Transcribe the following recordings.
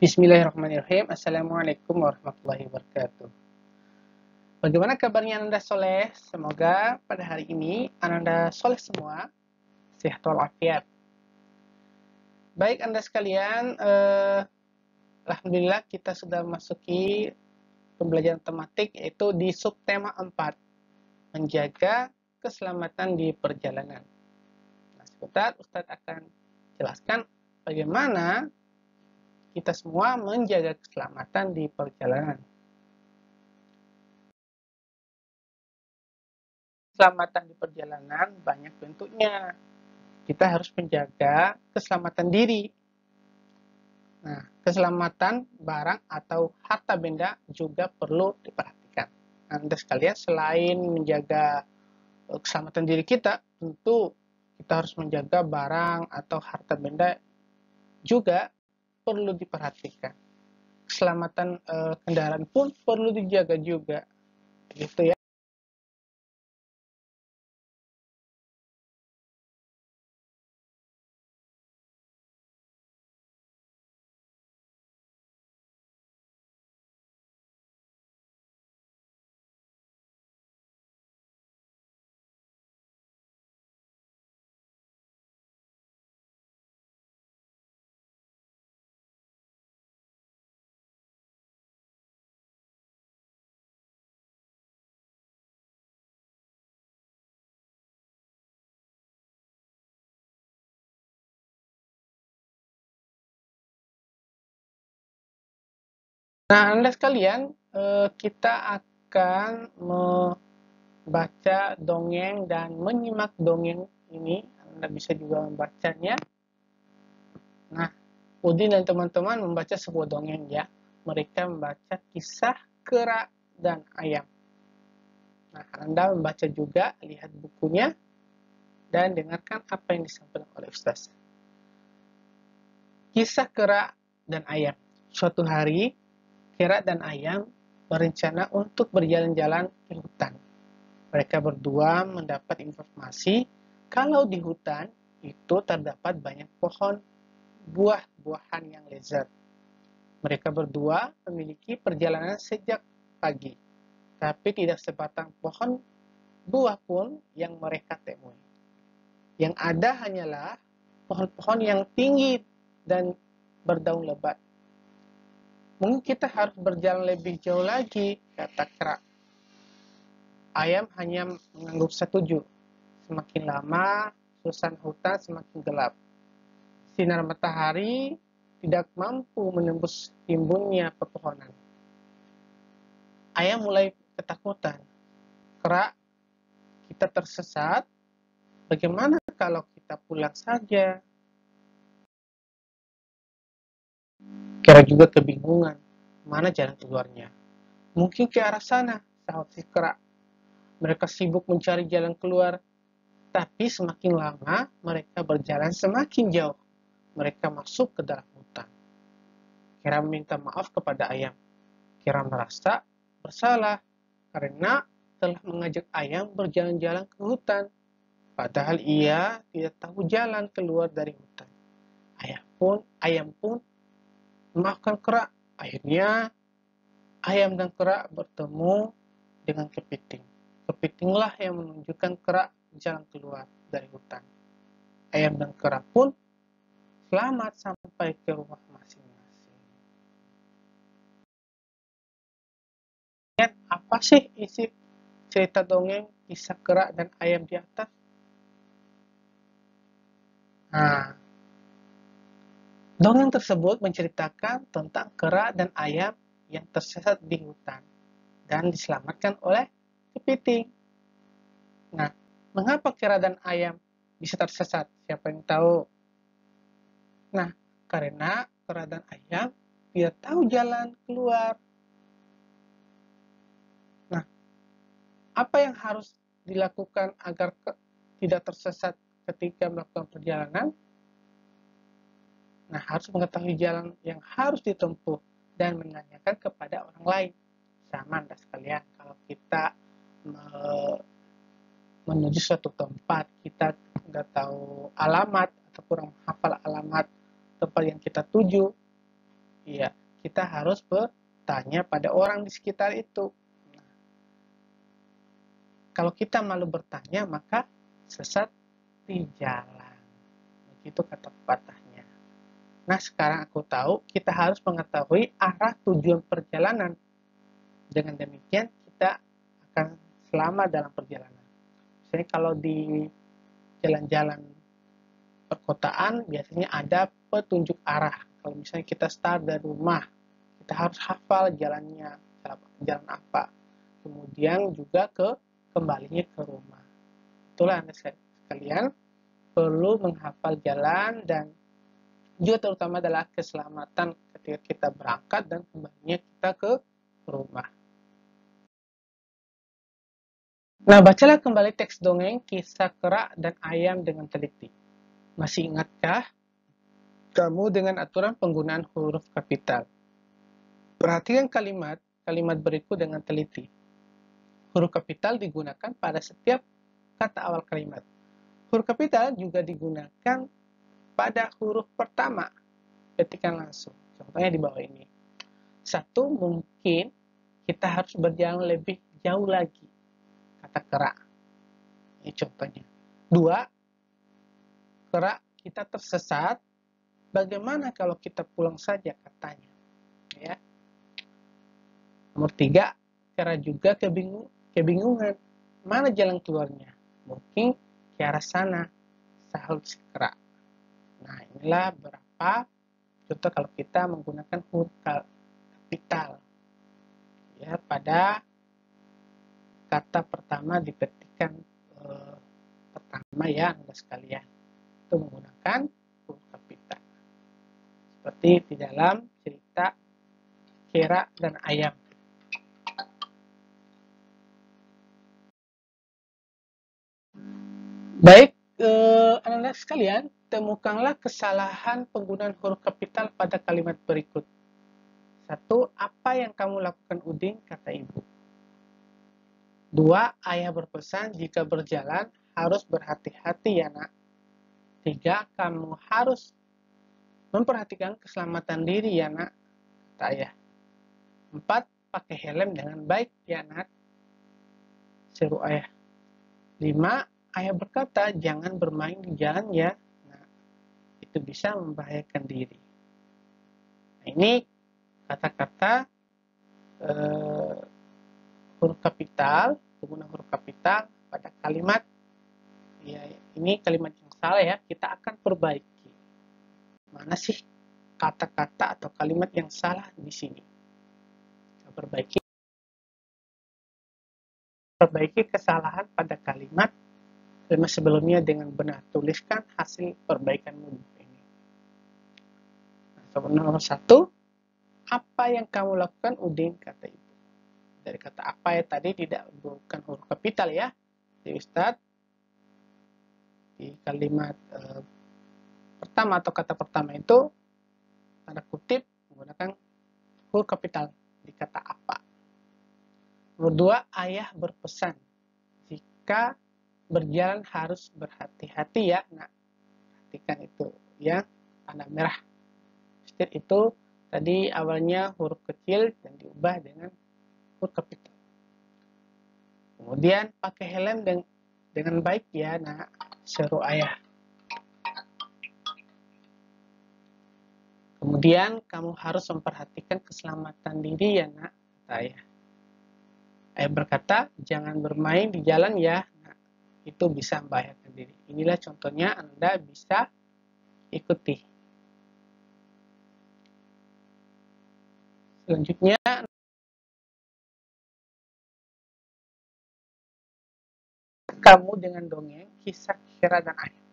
Bismillahirrahmanirrahim. Assalamualaikum warahmatullahi wabarakatuh. Bagaimana kabarnya Anda soleh? Semoga pada hari ini Anda soleh semua, sehat walafiat. Baik Anda sekalian, Alhamdulillah kita sudah masuki pembelajaran tematik yaitu di subtema 4, menjaga keselamatan di perjalanan. Nah, sebentar Ustadz akan jelaskan bagaimana kita semua menjaga keselamatan di perjalanan. Keselamatan di perjalanan banyak bentuknya. Kita harus menjaga keselamatan diri. Nah, keselamatan barang atau harta benda juga perlu diperhatikan. Anda sekalian, selain menjaga keselamatan diri kita, tentu kita harus menjaga barang atau harta benda juga perlu diperhatikan. Keselamatan kendaraan pun perlu dijaga juga, gitu ya. Nah, Anda sekalian, kita akan membaca dongeng dan menyimak dongeng ini. Anda bisa juga membacanya. Nah, Udin dan teman-teman membaca sebuah dongeng ya. Mereka membaca kisah kera dan ayam. Nah, Anda membaca juga, lihat bukunya, dan dengarkan apa yang disampaikan oleh Ustaz. Kisah kera dan ayam. Suatu hari, kera dan ayam berencana untuk berjalan-jalan ke hutan. Mereka berdua mendapat informasi kalau di hutan itu terdapat banyak pohon buah-buahan yang lezat. Mereka berdua memiliki perjalanan sejak pagi, tapi tidak sebatang pohon buah pun yang mereka temui. Yang ada hanyalah pohon-pohon yang tinggi dan berdaun lebat. Mungkin kita harus berjalan lebih jauh lagi, kata kera. Ayam hanya mengangguk setuju. Semakin lama, suasana hutan semakin gelap. Sinar matahari tidak mampu menembus timbunnya pepohonan. Ayam mulai ketakutan. Kera, kita tersesat. Bagaimana kalau kita pulang saja? Kera juga kebingungan. Mana jalan keluarnya? Mungkin ke arah sana, sahut si kera. Mereka sibuk mencari jalan keluar. Tapi semakin lama mereka berjalan semakin jauh. Mereka masuk ke dalam hutan. Kera meminta maaf kepada ayam. Kera merasa bersalah karena telah mengajak ayam berjalan-jalan ke hutan. Padahal ia tidak tahu jalan keluar dari hutan. Ayam pun memaafkan kera. Akhirnya ayam dan kera bertemu dengan kepiting. Kepitinglah yang menunjukkan kera jalan keluar dari hutan. Ayam dan kera pun selamat sampai ke rumah masing-masing. Dan apa sih isi cerita dongeng kisah kera dan ayam di atas? Nah, dongeng tersebut menceritakan tentang kera dan ayam yang tersesat di hutan dan diselamatkan oleh kepiting. Nah, mengapa kera dan ayam bisa tersesat? Siapa yang tahu? Nah, karena kera dan ayam tidak tahu jalan keluar. Nah, apa yang harus dilakukan agar tidak tersesat ketika melakukan perjalanan? Nah, harus mengetahui jalan yang harus ditempuh dan menanyakan kepada orang lain. Sama Anda sekalian, kalau kita menuju suatu tempat, kita nggak tahu alamat atau kurang hafal alamat tempat yang kita tuju, Ya, kita harus bertanya pada orang di sekitar itu. Nah, kalau kita malu bertanya, maka sesat di jalan. Begitu kata pepatahnya. Nah, sekarang aku tahu kita harus mengetahui arah tujuan perjalanan. Dengan demikian, kita akan selamat dalam perjalanan. Misalnya kalau di jalan-jalan perkotaan, biasanya ada petunjuk arah. Kalau misalnya kita start dari rumah, kita harus hafal jalannya, jalan apa. Kemudian juga kembalinya ke rumah. Itulah Anda sekalian perlu menghafal jalan dan juga terutama adalah keselamatan ketika kita berangkat dan kembalinya kita ke rumah. Nah, bacalah kembali teks dongeng Kisah Kera dan Ayam dengan teliti. Masih ingatkah kamu dengan aturan penggunaan huruf kapital? Perhatikan kalimat berikut dengan teliti. Huruf kapital digunakan pada setiap kata awal kalimat. Huruf kapital juga digunakan pada huruf pertama. Ketikkan langsung. Contohnya di bawah ini. 1. Mungkin kita harus berjalan lebih jauh lagi. Kata kera. Ini contohnya. 2. Kera kita tersesat. Bagaimana kalau kita pulang saja, katanya. Ya. Nomor 3. Kera juga kebingungan. Mana jalan keluarnya? Mungkin ke arah sana. Sahut si kera. Nah, inilah beberapa contoh kalau kita menggunakan huruf kapital. Ya, pada kata pertama di petikan pertama ya Anda sekalian. Itu menggunakan huruf kapital. Seperti di dalam cerita Kera dan Ayam. Baik, Anda sekalian, temukanlah kesalahan penggunaan huruf kapital pada kalimat berikut. 1. Apa yang kamu lakukan, Udin? Kata ibu. 2. Ayah berpesan jika berjalan harus berhati-hati ya nak. 3. Kamu harus memperhatikan keselamatan diri ya nak, kata ayah. 4. Pakai helm dengan baik ya nak, seru ayah. 5. Ayah berkata jangan bermain di jalan ya. Nah, itu bisa membahayakan diri. Nah, ini kata-kata huruf kapital, penggunaan huruf kapital pada kalimat. Ya, ini kalimat yang salah ya, kita akan perbaiki. Mana sih kata-kata atau kalimat yang salah di sini? Kita perbaiki kesalahan pada kalimat sebelumnya dengan benar. Tuliskan hasil perbaikanmu ini. Nah, nomor 1, apa yang kamu lakukan, Udin? Kata ibu. Dari kata apa ya tadi tidak bukan huruf kapital ya. Jadi Ustadz di kalimat pertama atau kata pertama itu tanda kutip menggunakan huruf kapital di kata apa. Nomor 2, ayah berpesan jika berjalan harus berhati-hati ya. Nah, perhatikan itu ya, tanda merah. Itu tadi awalnya huruf kecil dan diubah dengan huruf kapital. Kemudian pakai helm dengan baik ya, nah, seru ayah. Kemudian kamu harus memperhatikan keselamatan diri ya nak, kata ayah. Ayah berkata jangan bermain di jalan ya, nah, itu bisa membahayakan diri. Inilah contohnya, Anda bisa ikuti. Selanjutnya kamu dengan dongeng Kisah Kera dan Ayam.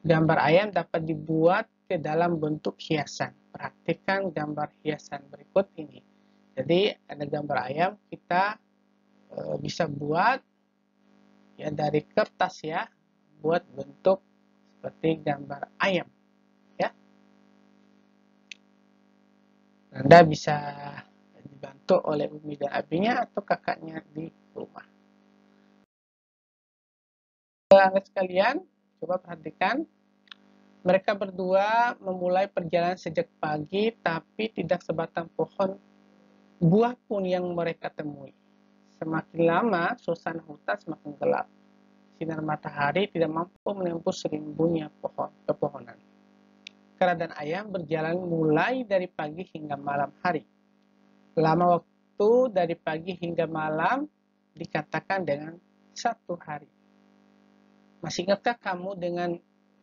Gambar ayam dapat dibuat ke dalam bentuk hiasan. Perhatikan gambar hiasan berikut ini. Jadi ada gambar ayam, kita bisa buat ya dari kertas ya, buat bentuk seperti gambar ayam ya. Anda bisa dibantu oleh Umi dan Abinya atau kakaknya di rumah. Anda sekalian, coba perhatikan Mereka berdua memulai perjalanan sejak pagi, tapi tidak sebatang pohon buah pun yang mereka temui. Semakin lama, suasana hutan semakin gelap. Sinar matahari tidak mampu menembus rimbunnya pepohonan. Kera dan ayam berjalan mulai dari pagi hingga malam hari. Lama waktu dari pagi hingga malam dikatakan dengan 1 hari. Masih ingatkah kamu dengan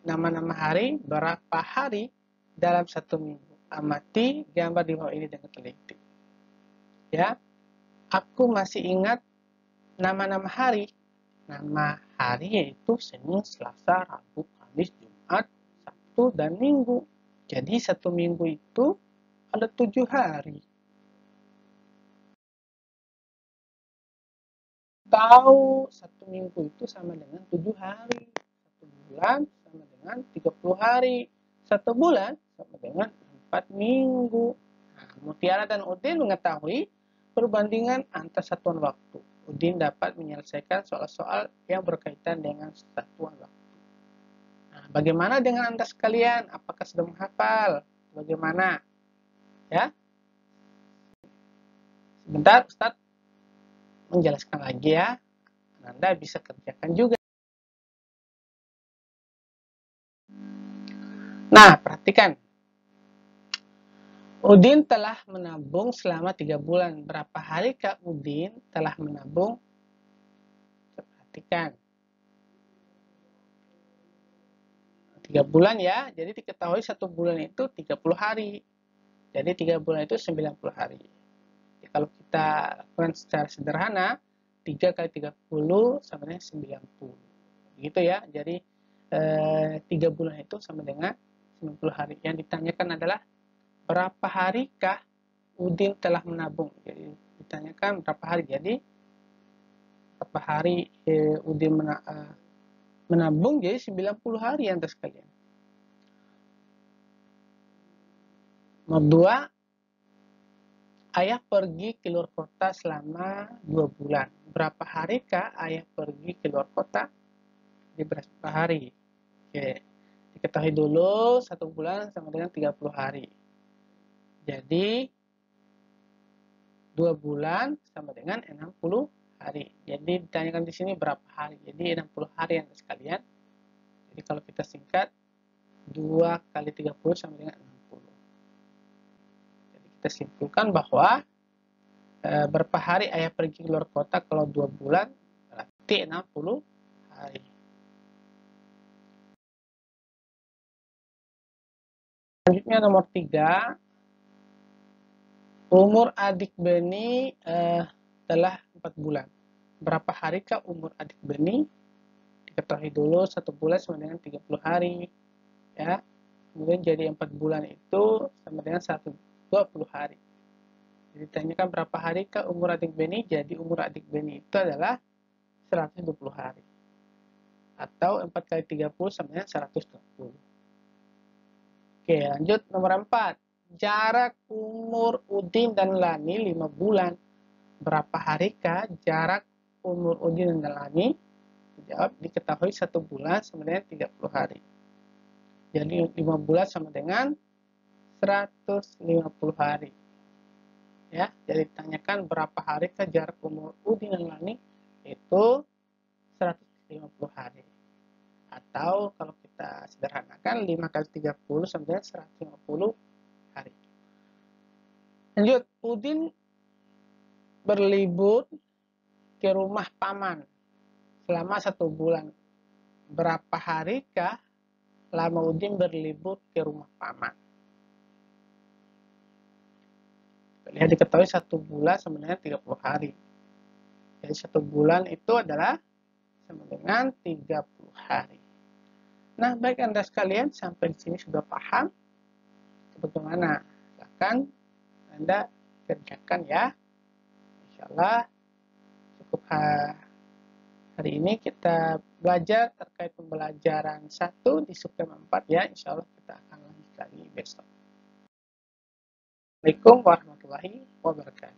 nama-nama hari? Berapa hari dalam 1 minggu? Amati gambar di bawah ini dengan teliti. Ya, aku masih ingat nama-nama hari. Nama hari yaitu Senin, Selasa, Rabu, Kamis, Jumat, Sabtu, dan Minggu. Jadi 1 minggu itu ada 7 hari. Tahu 1 minggu itu sama dengan 7 hari. 1 bulan sama dengan 30 hari. 1 bulan sama dengan 4 minggu. Nah, Mutiara dan Udin mengetahui perbandingan antar satuan waktu. Udin dapat menyelesaikan soal-soal yang berkaitan dengan satuan waktu. Nah, bagaimana dengan Anda sekalian? Apakah sudah menghafal? Bagaimana? Ya, sebentar Ustadz menjelaskan lagi ya. Anda bisa kerjakan juga. Nah, perhatikan. Udin telah menabung selama 3 bulan. Berapa hari Kak Udin telah menabung? Perhatikan. 3 bulan ya. Jadi diketahui 1 bulan itu 30 hari. Jadi 3 bulan itu 90 hari. Jadi, kalau kita lakukan secara sederhana, 3 kali 30 sama dengan 90. Gitu ya. Jadi 3 bulan itu sama dengan 90 hari. Yang ditanyakan adalah berapa harikah Udin telah menabung. Jadi ditanyakan berapa hari. Jadi berapa hari Udin menabung, jadi 90 hari Anda sekalian. Nomor 2, ayah pergi ke luar kota selama 2 bulan. Berapa harikah ayah pergi ke luar kota? Di berapa hari? Oke. Diketahui dulu 1 bulan sama dengan 30 hari. Jadi 2 bulan sama dengan 60 hari. Jadi ditanyakan di sini berapa hari. Jadi 60 hari Anda sekalian. Jadi kalau kita singkat 2 kali 30 sama dengan 60. Jadi kita simpulkan bahwa berapa hari ayah pergi keluar kota kalau 2 bulan berarti 60 hari. Selanjutnya nomor 3, umur adik Beni telah 4 bulan. Berapa harikah umur adik Beni? Diketahui dulu 1 bulan sama dengan 30 hari. Ya. Kemudian jadi 4 bulan itu sama dengan 120 hari. Jadi ditanyakan berapa harikah umur adik Beni? Jadi umur adik Beni itu adalah 120 hari. Atau 4 kali 30 sama dengan 120. Oke, lanjut nomor 4. Jarak umur Udin dan Lani 5 bulan. Berapa harikah jarak umur Udin dan Lani? Jawab, diketahui 1 bulan sama dengan 30 hari. Jadi 5 bulan sama dengan 150 hari. Ya, jadi ditanyakan berapa harikah jarak umur Udin dan Lani? Itu 150 hari. Atau kalau kita sederhanakan 5 kali 30 sama dengan 150 hari. Lanjut, Udin berlibur ke rumah paman selama 1 bulan. Berapa harikah lama Udin berlibur ke rumah paman? Lihat, diketahui 1 bulan sama dengan 30 hari. Jadi 1 bulan itu adalah sama dengan 30 hari. Nah, baik Anda sekalian, sampai di sini sudah paham bagaimana? Silakan Anda kerjakan ya. Insyaallah cukup hari ini kita belajar terkait pembelajaran 1 di subtema 4 ya. Insyaallah kita akan lanjut lagi besok. Assalamualaikum warahmatullahi wabarakatuh.